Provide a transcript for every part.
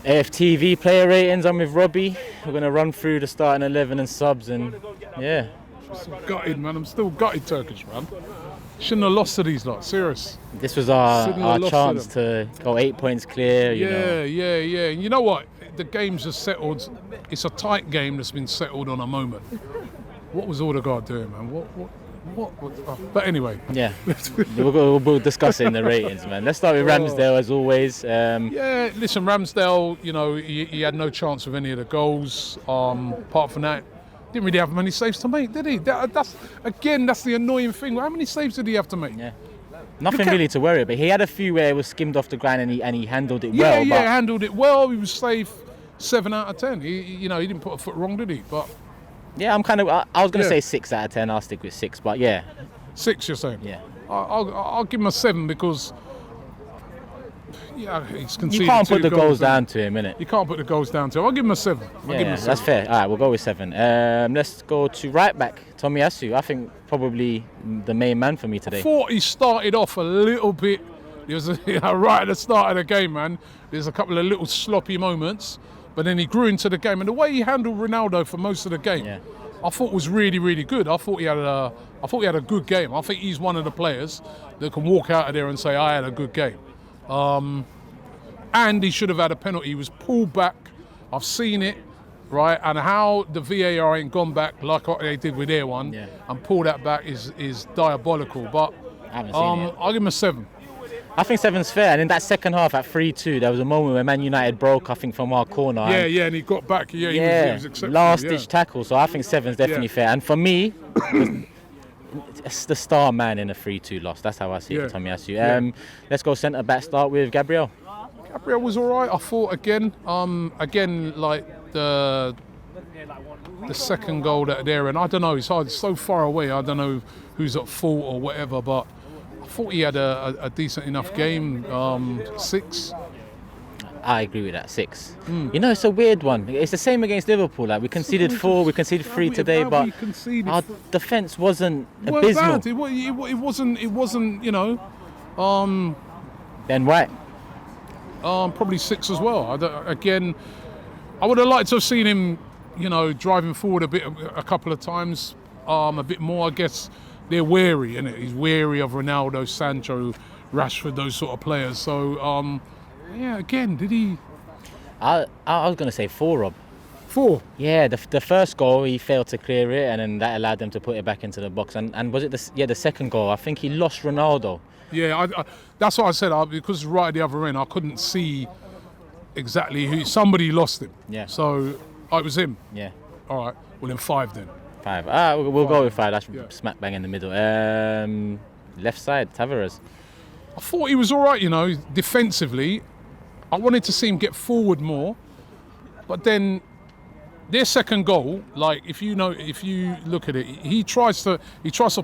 AFTV player ratings. I'm with Robbie. We're gonna run through the starting 11 and subs, and yeah. I'm still gutted, man. I'm still gutted, Turkish, man. Shouldn't have lost to these lot. Serious. This was our chance to go 8 points clear. You know. Yeah. And you know what? The game's just settled. It's a tight game that's been settled on a moment. What was Odegaard doing, man? What? But anyway. Yeah. we'll discuss it in the ratings, man. Let's start with Ramsdale as always. Listen, Ramsdale, you know, he had no chance with any of the goals. Apart from that, didn't really have many saves to make, did he? That's the annoying thing. How many saves did he have to make? Yeah. Nothing really to worry about. He had a few where it was skimmed off the ground and he handled it well. Yeah, handled it well. He was safe 7 out of 10. He didn't put a foot wrong, did he? But yeah, I was going to say 6 out of 10. I'll stick with 6, but yeah. 6, you're saying? Yeah. I'll give him a 7 because he's conceded. You can't put the goals down to him, innit? You can't put the goals down to him. I'll give him a 7. That's fair. All right, we'll go with 7. Let's go to right back, Tomiyasu. I think probably the main man for me today. I thought he started off a little bit. There was right at the start of the game, man. There's a couple of little sloppy moments, but then he grew into the game, and the way he handled Ronaldo for most of the game, I thought was really, really good. I thought he had a good game. I think he's one of the players that can walk out of there and say, I had a good game. And he should have had a penalty. He was pulled back. I've seen it, right? And how the VAR ain't gone back like what they did with their one and pull that back is diabolical. But I haven't seen it. I'll give him a 7. I think 7's fair. And in that second half at 3-2, there was a moment where Man United broke, I think, from our corner. And he got back. He was exceptional. Last-ditch tackle. So I think 7's definitely fair. And for me, it's the star man in a 3-2 loss. That's how I see it for Tomiyasu. Let's go centre-back, start with Gabriel. Gabriel was all right. I thought again like the second goal that there, and I don't know, it's hard, it's so far away. I don't know who's at fault or whatever, but I thought he had a decent enough game. 6. I agree with that, 6. You know, it's a weird one. It's the same against Liverpool. Like we conceded 4, we conceded 3 today, but our defence wasn't abysmal. Bad. It wasn't. You know. Ben White. Probably 6 as well. I would have liked to have seen him, you know, driving forward a couple of times, a bit more. I guess they're wary, innit? He's wary of Ronaldo, Sancho, Rashford, those sort of players. So, again, did he? I was going to say 4, Rob. 4? Yeah, the first goal, he failed to clear it, and then that allowed them to put it back into the box. And was it the second goal? I think he lost Ronaldo. Yeah, that's what I said. Because right at the other end, I couldn't see exactly who. Somebody lost him. Yeah. So it was him. Yeah. All right. Well, then 5 then. 5. We'll go with 5. That's smack bang in the middle. Left side, Tavares. I thought he was all right, you know, defensively. I wanted to see him get forward more, but then their second goal, like if you look at it, he tries to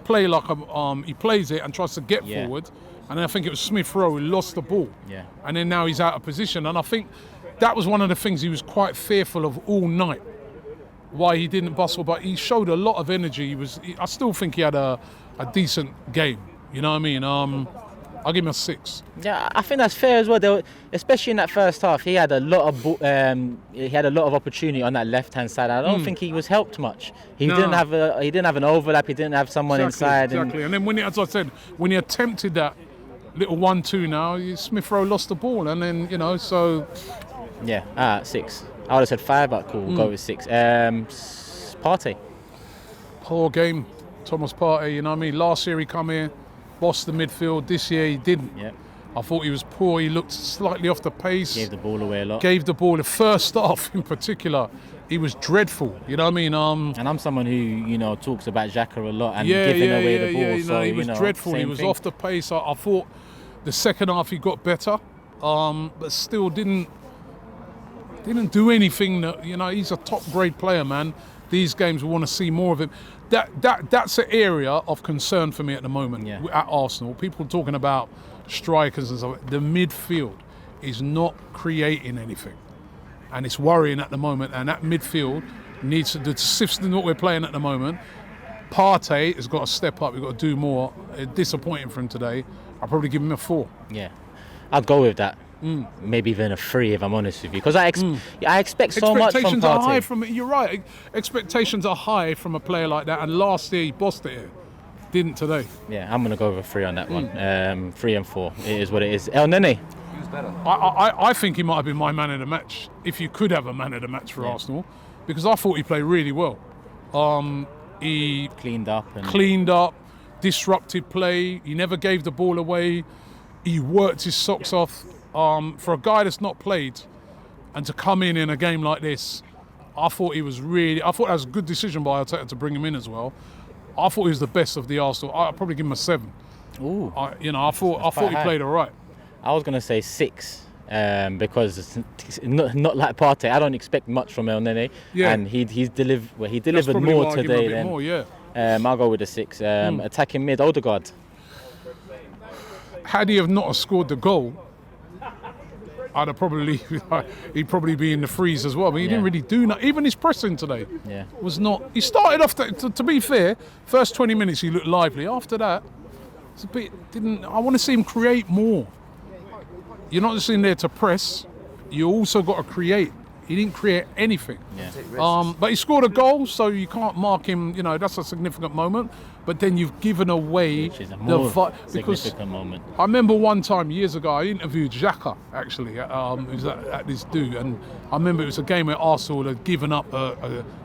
play like he plays it and tries to get forward, and I think it was Smith Rowe who lost the ball. Yeah. And then now he's out of position, and I think that was one of the things he was quite fearful of all night. Why he didn't bustle, but he showed a lot of energy. I still think he had a decent game. You know what I mean? I'll give him a 6. Yeah, I think that's fair as well. Especially in that first half, he had a lot of opportunity on that left-hand side. I don't think he was helped much. He didn't have an overlap. He didn't have someone inside. Exactly. And then as I said, when he attempted that little 1-2, now Smith Rowe lost the ball, and then so. Yeah, 6. I would have said 5, but cool. We'll go with 6. Partey. Poor game, Thomas Partey. You know what I mean? Last year he come here, bossed the midfield. This year he didn't. Yeah. I thought he was poor. He looked slightly off the pace. Gave the ball away a lot. The first half in particular, he was dreadful. You know what I mean? And I'm someone who talks about Xhaka a lot and giving away the ball. So he was dreadful. He was off the pace. I thought the second half he got better, but still didn't do anything. That he's a top grade player, man. These games we want to see more of him. That's an area of concern for me at the moment at Arsenal. People talking about strikers and stuff. The midfield is not creating anything, and it's worrying at the moment. And that midfield needs to sift in what we're playing at the moment. Partey has got to step up. We've got to do more. Disappointing for him today. I'll probably give him a 4. Yeah, I'd go with that. Maybe even a 3, if I'm honest with you, because I expect so much from Expectations are high Partey. you're right. Expectations are high from a player like that, and last year he bossed it here. Didn't today. Yeah, I'm gonna go with a 3 on that one. 3 and 4. It is what it is. El Nene. Who's better? I think he might have been my man of the match, if you could have a man of the match for Arsenal, because I thought he played really well. He Cleaned up. disrupted play. He never gave the ball away. He worked his socks off. For a guy that's not played, and to come in a game like this, I thought that was a good decision by Arteta to bring him in as well. I thought he was the best of the Arsenal. I'd probably give him a 7. Ooh. I thought he high. played all right. I was gonna say 6. Because it's not like Partey. I don't expect much from El Nene, and he delivered more today than. More, yeah. I'll go with a 6. Attacking mid, Odegaard. Had he have not scored the goal, he'd probably be in the freeze as well. But he didn't really do nothing. Even his pressing today was not. He started off to be fair, first 20 minutes he looked lively. After that, it's a bit I want to see him create more. You're not just in there to press. You also got to create. He didn't create anything. Yeah. But he scored a goal, so you can't mark him. That's a significant moment. But then you've given away Which is a more because significant moment. I remember one time years ago I interviewed Xhaka actually. Who was at this do, and I remember it was a game where Arsenal had given up.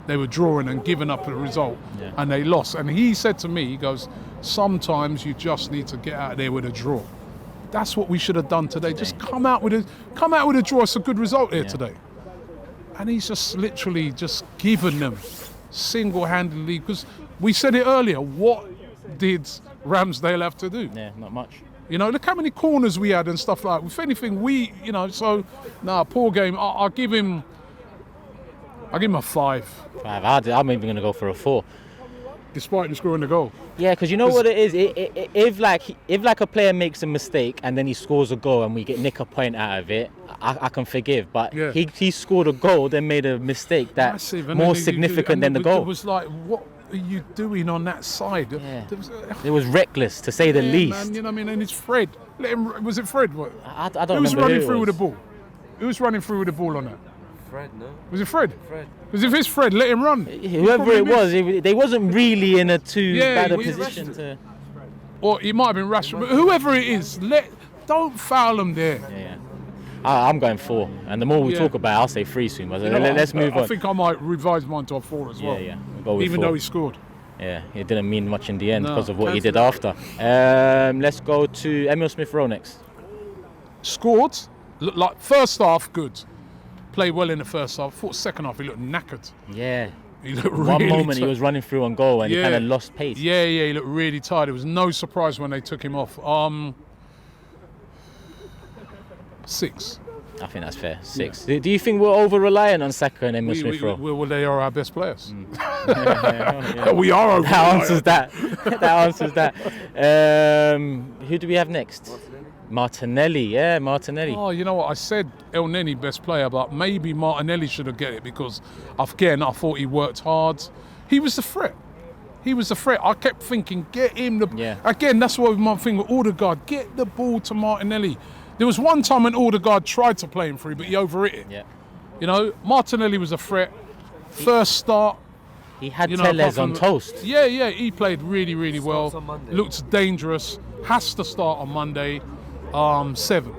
They were drawing and given up a result, and they lost. And he said to me, he goes, "Sometimes you just need to get out there with a draw." That's what we should have done today. Just come out with a draw. It's a good result here today. And he's just literally just given them single-handedly, because we said it earlier, what did Ramsdale have to do? Yeah, not much. Look how many corners we had and stuff like that. If anything, poor game. I'll give him a 5. I'm even going to go for a 4. Despite him scoring the goal. Yeah, because you know what it is. If a player makes a mistake and then he scores a goal and we nick a point out of it, I can forgive. But he scored a goal, then made a mistake that's more significant than the goal. It was like, what are you doing on that side? Yeah. It was reckless, to say the least. Man, you know what I mean? And it's Fred. Was it Fred? What? I don't remember who was running who through with the ball? Who was running through with the ball on that? Fred, no? Was it Fred? Fred. Because if it's Fred, let him run. Whoever it was, they wasn't really in a too bad a position to. Or he might have been Rashford, but whoever it is, don't foul them there. Yeah. I'm going 4, and the more we talk about it, I'll say 3 soon. But let's move on. I think I might revise mine to a 4 as well. Yeah. We'll go with even 4. though he scored. Yeah, it didn't mean much in the end because of what he did after. Let's go to Emile Smith-Rowe next. Scored, looked like first half good. Played well in the first half. Thought second half he looked knackered. Yeah. He looked One moment he was running through on goal and he kind of lost pace. Yeah, he looked really tired. It was no surprise when they took him off. 6. I think that's fair. 6. Do you think we're over-reliant on Saka and Emile Smith-Rowe? Well, they are our best players. Yeah. We are over. That answers that. That answers that. Who do we have next? Martinelli. Yeah, Martinelli. Oh, you know what? I said El Neni best player, but maybe Martinelli should have get it because, again, I thought he worked hard. He was the threat. I kept thinking, get him the... Yeah. Again, that's what my thing with Odegaard. Get the ball to Martinelli. There was one time when Odegaard tried to play him free, but he overhit it. Yeah. Martinelli was a threat. First start. He had Tellez on toast. Yeah, he played really, really well. Looked dangerous. Has to start on Monday. 7.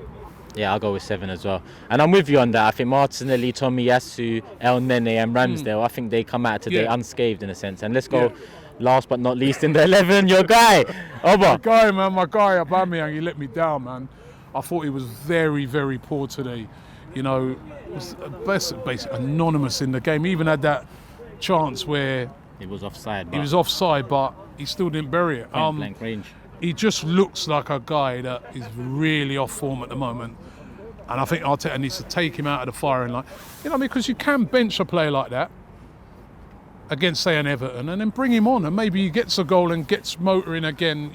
Yeah, I'll go with 7 as well. And I'm with you on that. I think Martinelli, Tomiyasu, El Nene and Ramsdale, I think they come out today unscathed in a sense. And let's go last but not least in the 11, your guy, Oba. My guy, Aubameyang, he let me down, man. I thought he was very, very poor today. Was basically anonymous in the game. He even had that chance where... He was offside, but he still didn't bury it. Blank range. He just looks like a guy that is really off form at the moment. And I think Arteta needs to take him out of the firing line. Because you can bench a player like that against, say, an Everton and then bring him on and maybe he gets a goal and gets motoring again,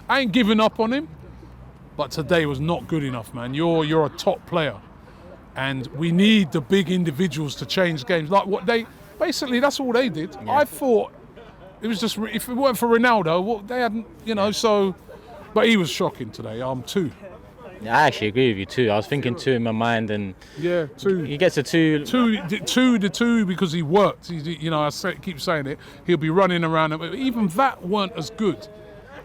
I ain't giving up on him. But today was not good enough, man. You're a top player. And we need the big individuals to change games. Like what basically that's all they did. Yeah. I thought it was just, if it weren't for Ronaldo, they hadn't, so, but he was shocking today. 2. Yeah, I actually agree with you too. I was thinking 2 in my mind, and Yeah, 2. he gets a 2. The two because he worked. Keep saying it. He'll be running around. Even that weren't as good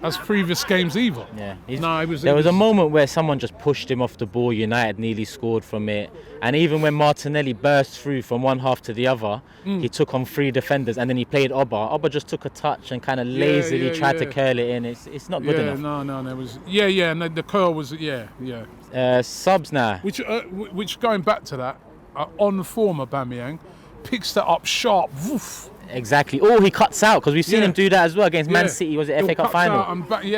as previous games either. Yeah, There was a moment where someone just pushed him off the ball. United nearly scored from it, and even when Martinelli burst through from one half to the other, he took on 3 defenders, and then he played Oba. Oba just took a touch and kind of lazily tried to curl it in. It's not good enough. No. There was and the curl was Subs now. Which going back to that, on form Aubameyang picks that up sharp. Woof. Exactly. Oh, he cuts out, because we've seen him do that as well against Man City. Was it FA Cup final? Where he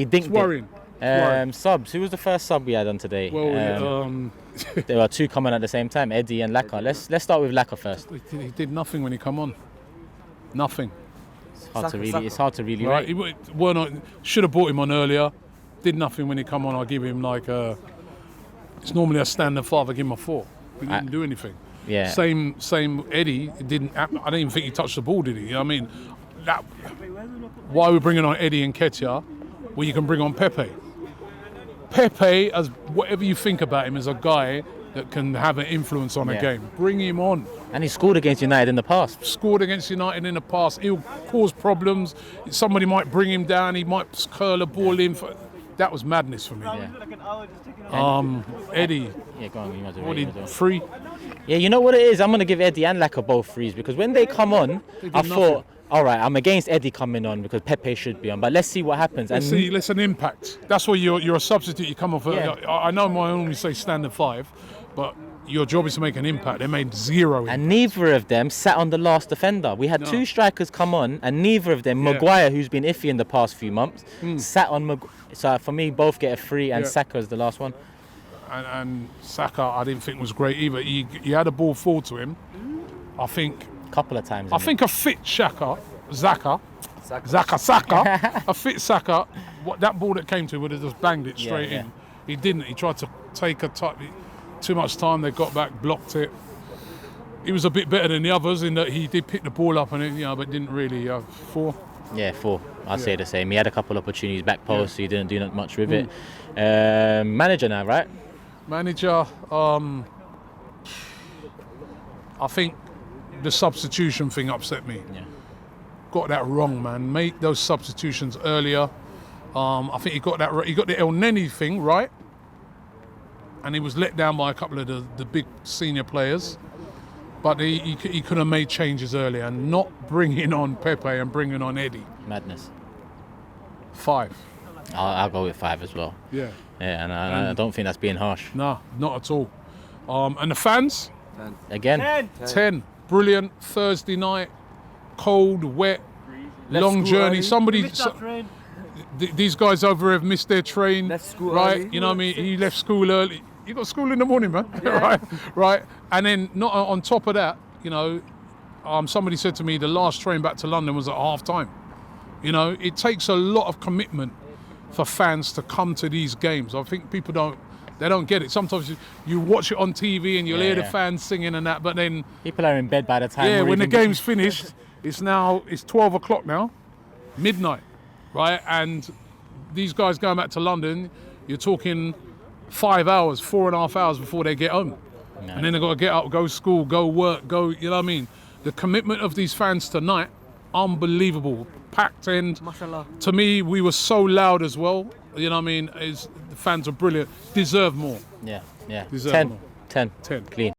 dinked it's worrying. it. Subs. Who was the first sub we had on today? Well, there were 2 coming at the same time, Eddie and Laka. Let's start with Laka first. he did nothing when he come on. Nothing. It's hard to really right. Should have brought him on earlier. Did nothing when he come on. I'll give him it's normally a standard 5. I give him a 4. He didn't do anything. Yeah. Same Eddie didn't. I don't even think he touched the ball, did he? I mean, why are we bringing on Eddie and Ketia? Well, you can bring on Pepe. Pepe, as whatever you think about him, is a guy that can have an influence on a game. Bring him on. And he scored against United in the past. He'll cause problems. Somebody might bring him down. He might curl a ball in. That was madness for me. Yeah. Eddie. Yeah, go on. You might What did 3? Yeah, you know what it is? I'm going to give Eddie and Laka both 3s, because when they come on, I thought, all right, I'm against Eddie coming on because Pepe should be on, but let's see what happens. Let's an impact. That's why you're a substitute. You come off. I know I only say standard 5, but your job is to make an impact. They made 0. And neither of them sat on the last defender. We had 2 strikers come on, and neither of them, Maguire, who's been iffy in the past few months, sat on So for me, both get a 3, and Saka is the last one. And Saka, I didn't think was great either. He had a ball fall to him. I think a couple of times. I think a fit Saka, a fit Saka. That ball that came to would have just banged it straight in. He didn't. He tried to take too much time. They got back, blocked it. He was a bit better than the others in that he did pick the ball up and but didn't really 4. Yeah, 4. I'd say the same. He had a couple of opportunities back post, so he didn't do much with it. Manager now, right? Manager, I think the substitution thing upset me. Yeah. Got that wrong, man. Make those substitutions earlier. I think he got the El Neni thing right, and he was let down by a couple of the big senior players. But he could have made changes earlier, and not bringing on Pepe and bringing on Eddie. Madness. 5. I'll go with 5 as well. Yeah. Yeah, and I don't think that's being harsh. No, not at all. And the fans? 10. Again? 10. Brilliant. Thursday night. Cold, wet, long journey. These guys over here have missed their train. Left school right? early. You know what I mean? He left school early. You got school in the morning, man. Yeah. right. And then not on top of that, somebody said to me the last train back to London was at half time. It takes a lot of commitment for fans to come to these games. I think people don't get it. Sometimes you watch it on TV and you'll hear the fans singing and that, but then people are in bed by the time. Yeah, when the game's finished, it's 12 o'clock now, midnight, right? And these guys going back to London, you're talking 5 hours, 4.5 hours before they get home. No. And then they've got to get up, go school, go work, you know what I mean? The commitment of these fans tonight, unbelievable. Packed end. Mashallah. To me, we were so loud as well. You know what I mean? The fans are brilliant. Deserve more. Yeah. Deserve 10. more. 10. 10. Clean.